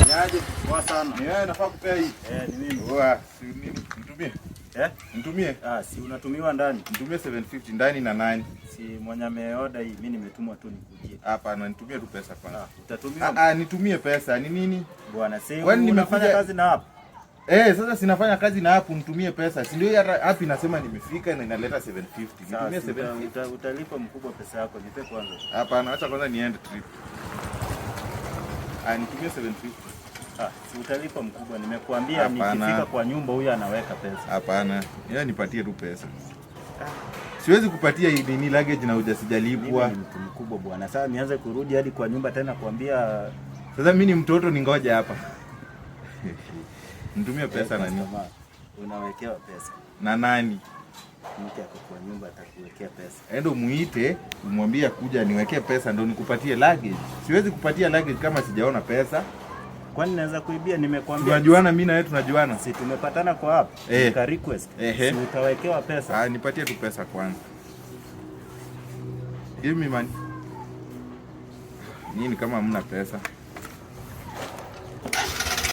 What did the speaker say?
Niaje? Poa sana. Ni wewe nafaa kupea hii. Ni mimi. Si nini? Nitumie. Nitumie. Si unatumiwa ndani. Nitumie 750 ndani na nani? Si mwenye ameorder hii, mimi nimetumwa tu nikujie. Hapana, nitumie tu pesa kwanza. Utatumiwa? Nitumie pesa. Ni nini? Bwana, si wewe nimefanya kazi na hapo. Sasa sinafanya kazi na hapo, nitumie pesa. Si ndio hapo inasema nimefika na inaleta 750. Nitumie 750. Utalipa mkubwa pesa yako, nipe kwanza. Hapana, acha kwanza niende trip. Nitumie 750. Si utalipa mkubwa, nimekuambia nikifika kwa nyumba huyu anaweka pesa. Hapana, yeye nipatie tu pesa. Siwezi kupatia hii nini luggage na hujasijalipwa. Mimi ni mtu mkubwa bwana. Sasa nianze kurudi hadi kwa nyumba tena kuambia sasa mimi ni mtoto ningoja hapa. Nitumie pesa na nini? Unawekewa pesa. Na nani? Mke ako kwa nyumba atakuwekea pesa. Endo muite, umwambie kuja niwekee pesa ndo nikupatie luggage. Siwezi kupatia luggage kama sijaona pesa. Kwani naweza kuibia? Nimekuambia. Tunajuana mimi na wewe tunajuana. Si tumepatana kwa hapa. Nika request. Si utawekewa pesa. Nipatie tu pesa kwanza. Give me money. Nini kama hamna pesa?